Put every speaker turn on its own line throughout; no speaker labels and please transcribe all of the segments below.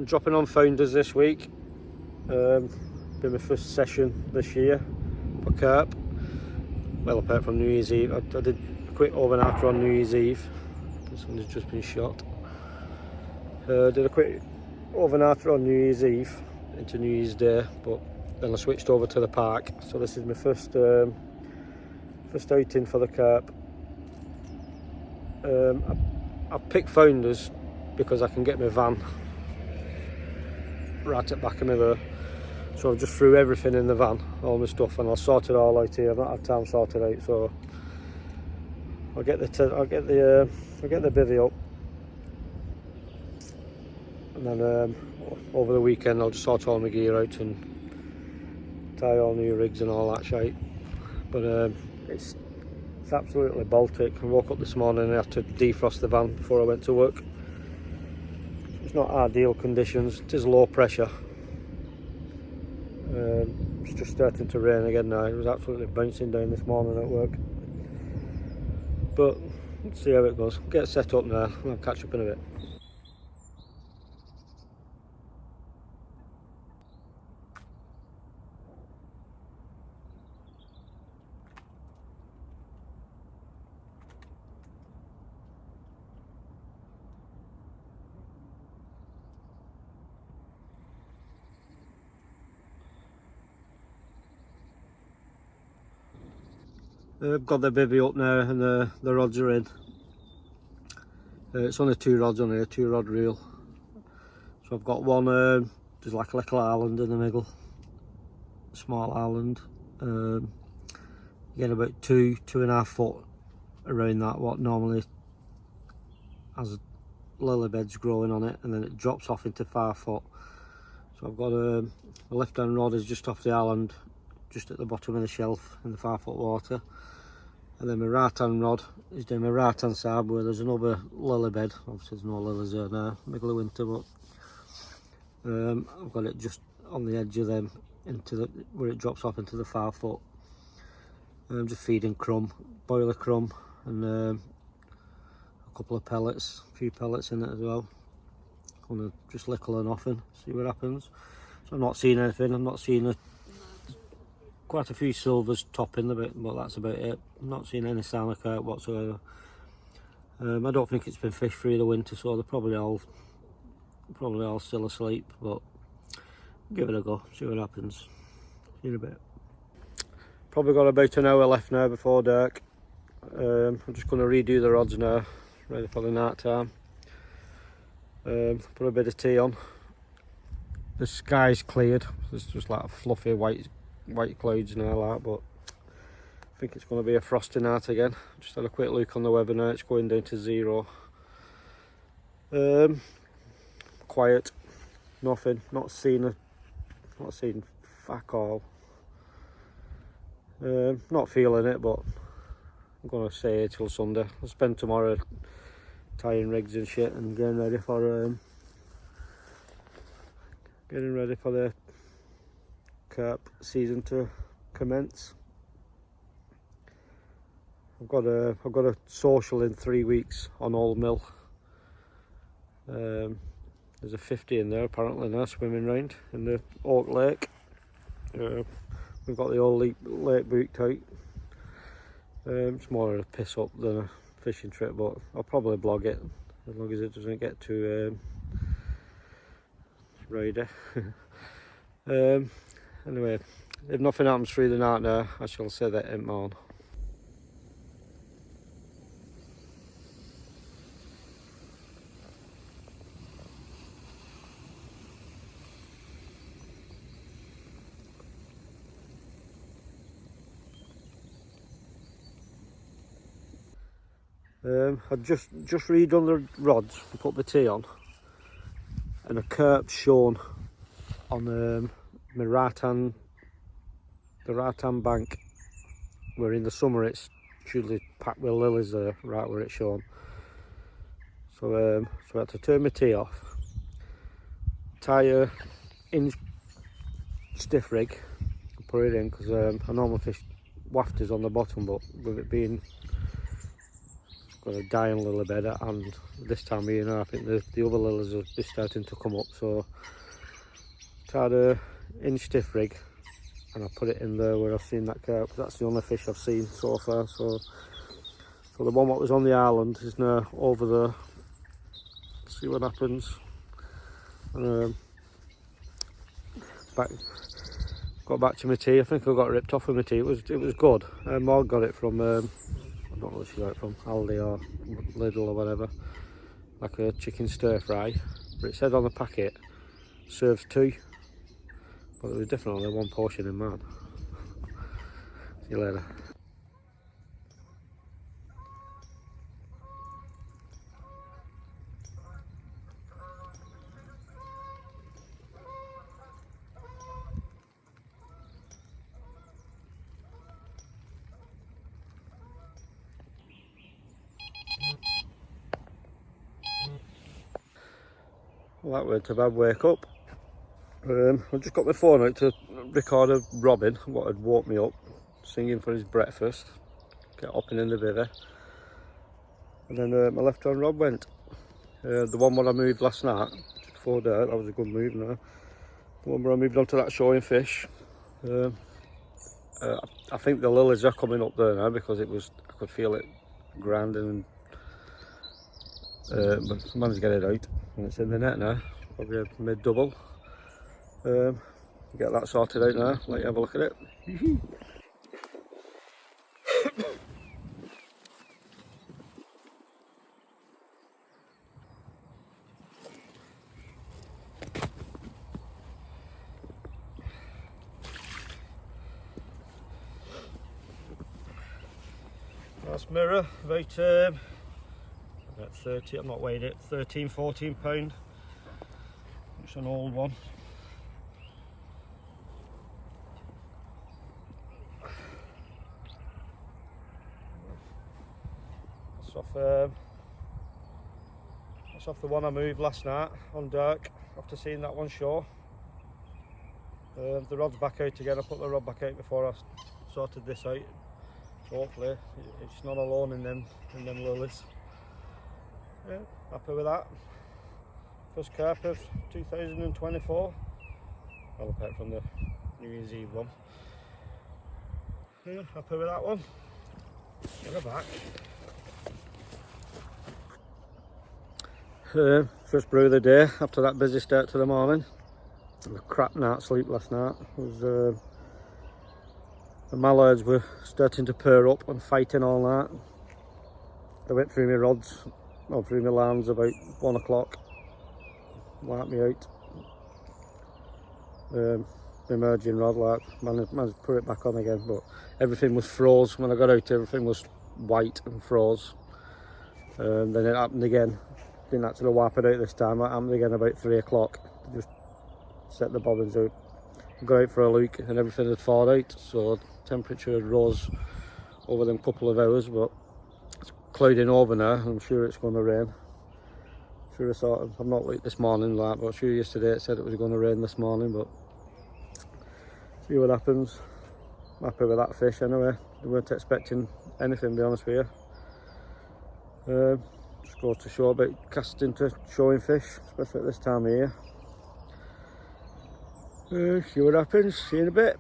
Dropping on founders this week. Been my first session this year for carp. Well, apart from New Year's Eve, I did a quick over and after on New Year's Eve. This one has just been shot. Did a quick over and after on New Year's Eve into New Year's Day, but then I switched over to the park. So this is my first outing for the carp. I picked founders because I can get my van right at the back of me there. So I've just threw everything in the van, all my stuff, and I'll sort it all out here. I've not had time to sort it out, so I'll get the bivvy up, and then over the weekend I'll just sort all my gear out and tie all new rigs and all that shite. But it's absolutely Baltic. I woke up this morning and I had to defrost the van before I went to work. It's not ideal conditions. It is low pressure. It's just starting to rain again now. It was absolutely bouncing down this morning at work. But let's see how it goes. Get set up now and I'll catch up in a bit. I've got the bivvy up now and the rods are in. It's only 2 rods on here, 2 rod reel. So I've got one, there's like a little island in the middle, a small island. You get about 2.5 foot around that, what normally has lily beds growing on it, and then it drops off into 5 foot. So I've got the left hand rod is just off the island, just at the bottom of the shelf in the 5 foot water, and then my right hand rod is down my right hand side where there's another lily bed. Obviously there's no lilies there now, middle of winter, but I've got it just on the edge of them into where it drops off into the 5 foot. I'm just feeding crumb, boiler crumb, and a couple of pellets, a few pellets in it as well. I'm gonna just lickle and off and see what happens. So I'm not seeing anything. I'm not seeing quite a few silvers topping the bit, but that's about it. I'm not seeing any sign of carp whatsoever. I don't think it's been fished through the winter, so they're probably all still asleep. But give it a go, see what happens. See you in a bit. Probably got about an hour left now before dark. I'm just going to redo the rods now, ready for the night time. Put a bit of tea on. The sky's cleared. There's just like a fluffy white clouds now, like, but I think it's going to be a frosty night again. Just had a quick look on the weather now. It's going down to 0. Quiet. Nothing. Not seen fuck all. Not feeling it, but I'm going to stay here till Sunday. I'll spend tomorrow tying rigs and shit and getting ready for the carp season to commence. I've got a social in 3 weeks on Old Mill. There's a 50 in there apparently now swimming round in the Oak Lake. We've got the old lake booked out. It's more of a piss up than a fishing trip, but I'll probably blog it as long as it doesn't get too rowdy. Anyway, if nothing happens through the night now, I shall say that in morn. I've just redone the rods and put the tea on, and a carp shown on my right hand bank, where in the summer it's usually packed with lilies there, right where it's shown. So I had to turn my tea off, tie a inch stiff rig and put it in, because I normally fish wafters on the bottom, but with it being got a dying lily bed, and this time of year now I think the other lilies will be starting to come up. So tied a inch stiff rig and I put it in there where I've seen that carp. That's the only fish I've seen so far. So the one that was on the island is now over there. See what happens. Got back to my tea. I think I got ripped off with my tea. It was good. Maud got it from I don't know where she got it from, Aldi or Lidl or whatever. Like a chicken stir fry. But it said on the packet serves 2. But there was definitely one portion in mine. See you later. Well, that weren't a bad wake up. I just got my phone out to record a robin, what had woke me up, singing for his breakfast, get hopping in the river. And then my left hand rod went. The one where I moved last night, just before that was a good move now. The one where I moved onto that showing fish. I think the lilies are coming up there now because I could feel it grinding, but I managed to get it out and it's in the net now, probably a mid-double. Get that sorted out now, let you have a look at it. That's mirror, about 30, I'm not weighed it, 13-14 pound. It's an old one. That's off the one I moved last night on dark after seeing that one show. The rod's back out again. I put the rod back out before I sorted this out. So hopefully it's not alone in them lilies. Yeah, happy with that. First carp of 2024. Well, apart from the New Year's Eve one. Yeah, happy with that one. Get her back. First brew of the day after that busy start to the morning. A crap night's sleep last night. The mallards were starting to purr up and fighting all night. They went through my rods, or through my lines about 1 o'clock. Wiped me out. The emerging rod, like, managed to put it back on again, but everything was froze. When I got out, everything was white and froze. Then it happened again. Didn't actually wipe it out this time. It happened again about 3 o'clock. Just set the bobbins out. Got out for a look and everything had thawed out, so temperature had rose over them couple of hours, but it's clouding over now. I'm sure it's going to rain. Sure, I've not looked this morning, like, but sure yesterday it said it was going to rain this morning, but see what happens. I'm happy with that fish anyway. They weren't expecting anything, to be honest with you. Just goes to show about casting to showing fish, especially at this time of year. See what happens, see you in a bit.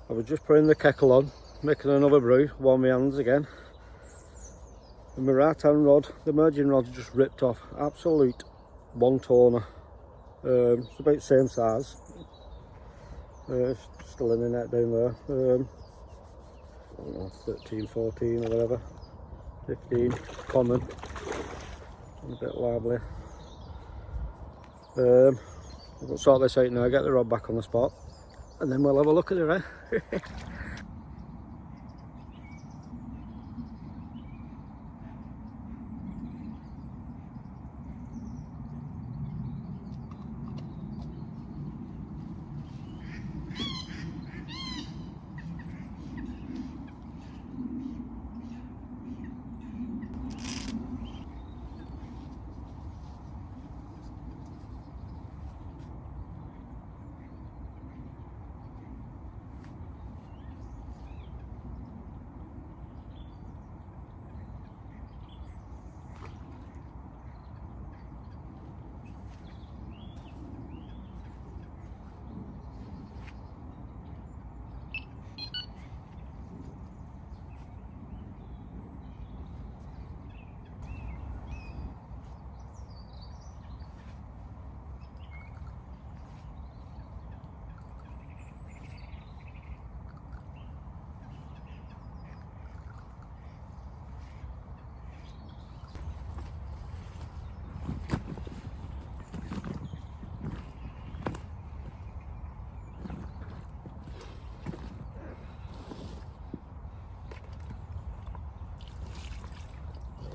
I was just putting the kettle on, making another brew, warm my hands again. And my right hand rod, the emerging rod's just ripped off. Absolute one toner. It's about the same size. It's still in the net down there. I don't know, 13, 14 or whatever. 15, common. And a bit lively. We'll sort this out now, get the rod back on the spot, and then we'll have a look at it, eh?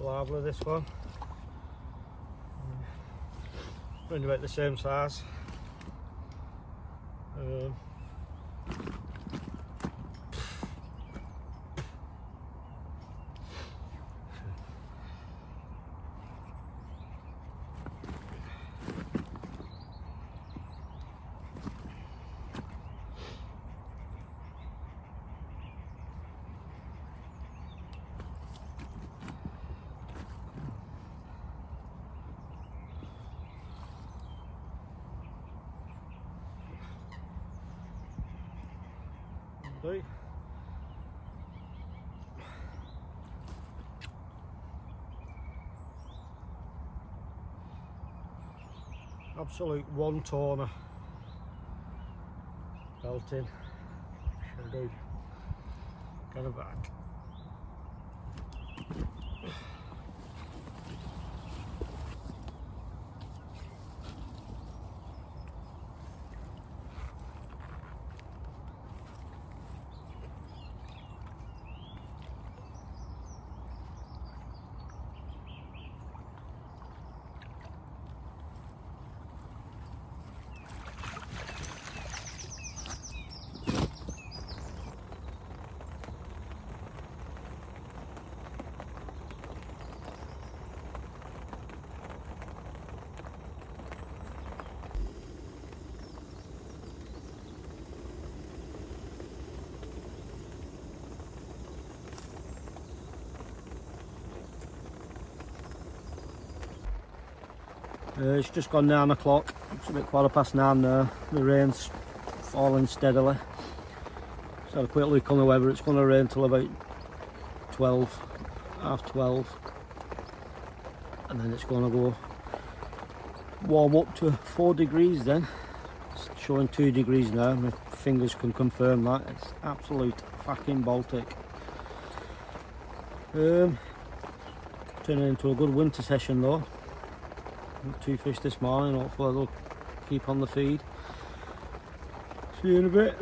lively, this one. Round about the same size. Right. Absolute one toner. Belting. Shall do. Get her back. It's just gone 9 o'clock, it's a bit 9:15 now, the rain's falling steadily. Just had a quick look on the weather, it's going to rain till about 12, half 12, and then it's going to go warm up to 4 degrees then. It's showing 2 degrees now, my fingers can confirm that, it's absolute fucking Baltic. Turning into a good winter session though. 2 fish this morning, hopefully they'll keep on the feed. See you in a bit.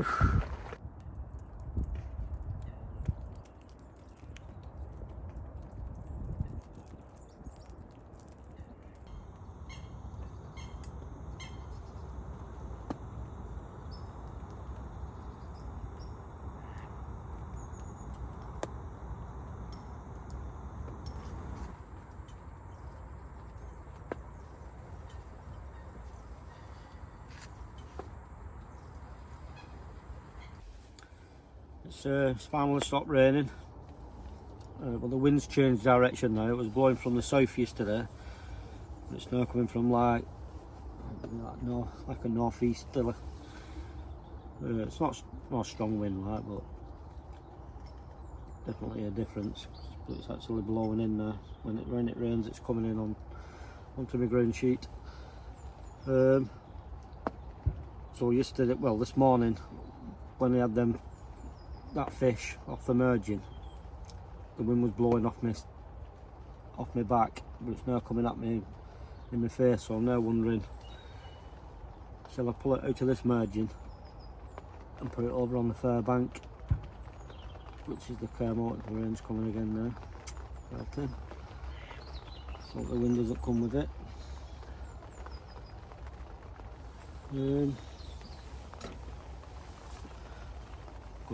It's finally stopped raining, but the wind's changed direction now. It was blowing from the south yesterday, but it's now coming from like a northeast still. It's not a strong wind like, but definitely a difference. But it's actually blowing in there. When it rains, it's coming in onto my ground sheet. So yesterday, well, this morning, when I had that fish off the merging, the wind was blowing off my back, but it's now coming at me in my face, so I'm now wondering, shall I pull it out of this merging and put it over on the fair bank, which is the Kermode. The rain's coming again now. Belting. So the wind doesn't come with it. Going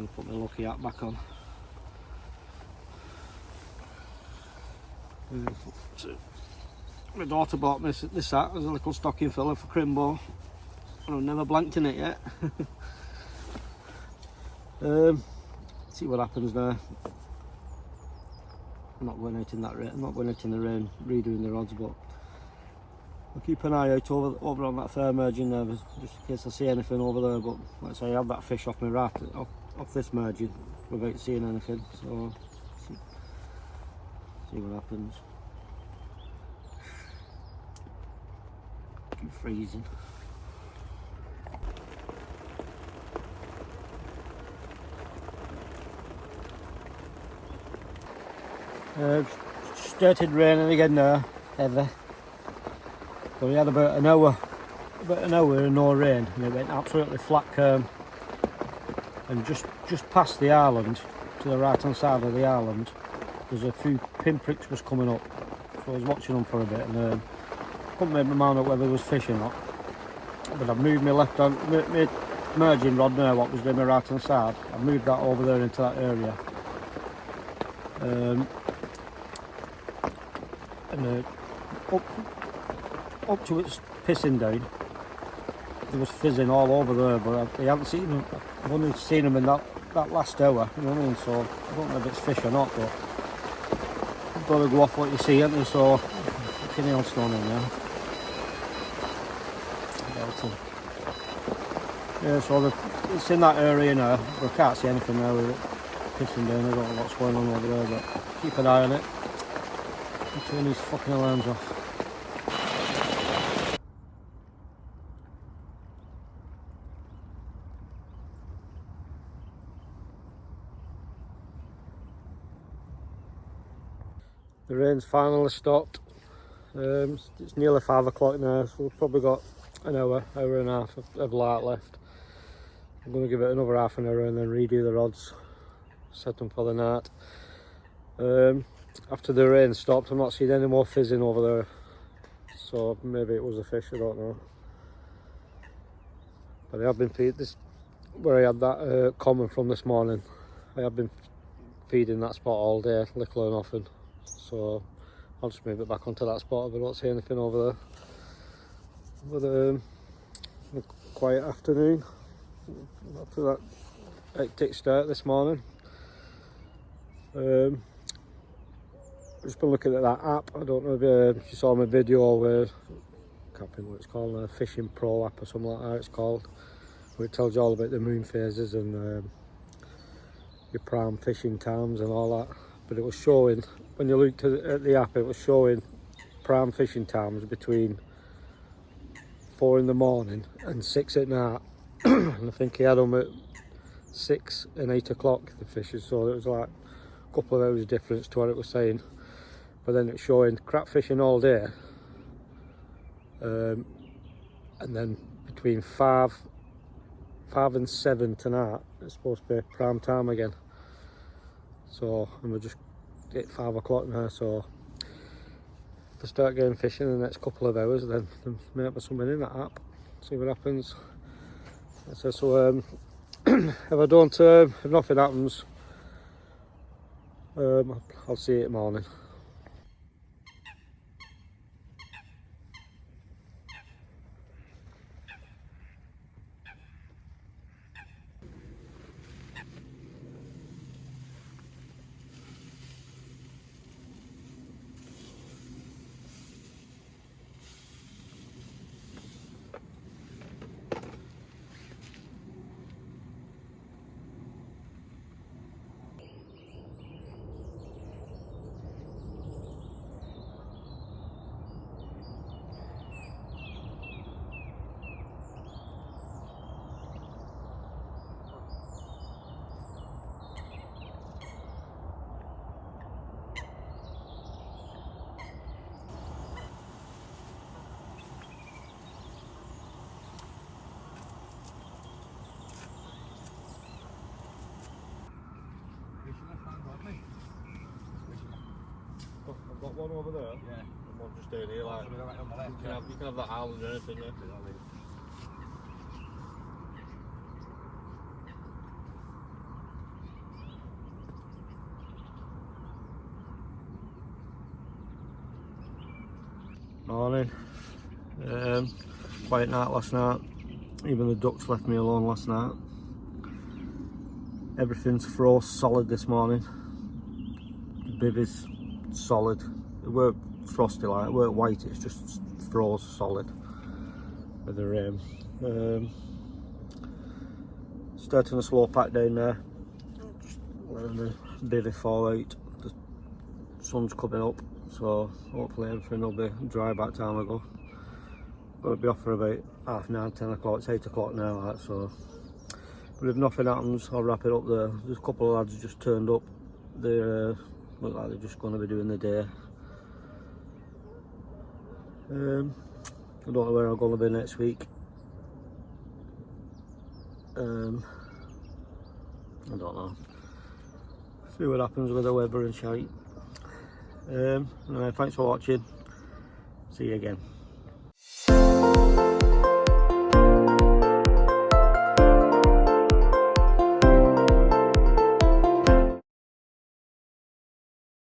to put my lucky hat back on. My daughter bought me this hat as a little stocking filler for Crimbo, and I've never blanked in it yet. See what happens now. I'm not going out in that rain. I'm not going out in the rain redoing the rods, but I'll keep an eye out over on that fair merging there, just in case I see anything over there. But like I say, I had that fish off my raft, off this merging, without seeing anything. So see what happens. Keep freezing. Started raining again now, heavy. So we had about an hour and no rain, and it went absolutely flat calm. And just past the island, to the right hand side of the island, there's a few pinpricks was coming up, so I was watching them for a bit, and couldn't make my mind up whether there was fish or not. But I've moved my left hand, my merging rod now, what was doing my right hand side, I've moved that over there into that area. And up to its pissing down, there was fizzing all over there, but I haven't seen them. I've only seen them in that last hour, you know what I mean? So I don't know if it's fish or not, but you've got to go off what you see, haven't you? So fucking hailstone in there. Yeah, so it's in that area now, but I can't see anything now with it pissing down. I don't know what's going on over there, but keep an eye on it. And turn these fucking alarms off. The rain's finally stopped. It's nearly 5 o'clock now, so we've probably got an hour and a half of light left. I'm going to give it another half an hour and then redo the rods, set them for the night. After the rain stopped, I'm not seeing any more fizzing over there, so maybe it was a fish, I don't know. But I have been feeding this, where I had that common from this morning. I have been feeding that spot all day, little and often. So I'll just move it back onto that spot if I don't see anything over there. But a quiet afternoon after that hectic start this morning. I've just been looking at that app. I don't know if you saw my video where, I can't think what it's called, a Fishing Pro app or something like that it's called, where it tells you all about the moon phases and your prime fishing times and all that. But it was showing, when you looked at the app, it was showing prime fishing times between 4 in the morning and 6 at night. And I think he had them at 6 and 8 o'clock, the fishes, so it was like a couple of hours difference to what it was saying. But then it's showing crap fishing all day, and then between 5 and 7 tonight it's supposed to be prime time again. So, and we're just at 5 o'clock now, so if I start going fishing in the next couple of hours, then there might be something in that app, see what happens. So if I don't, if nothing happens, I'll see you in the morning. I've got one over there, yeah, and one just down here, like, you can have that island or anything, yeah. Morning. Quiet night last night. Even the ducks left me alone last night. Everything's froze solid this morning. The bivvy's solid. It weren't frosty like, it weren't white, it's just froze solid with the rain. Starting a slow pack down there. Just letting the bivvy fall out. The sun's coming up, so hopefully everything will be dry by the time I go. Got to be off for about 9:30, 10 o'clock, it's 8 o'clock now, like, so. But if nothing happens, I'll wrap it up there. There's a couple of lads just turned up. They look like they're just going to be doing the day. I don't know where I'm going to be next week. I don't know. See what happens with the weather and shite. Anyway, thanks for watching. See you again.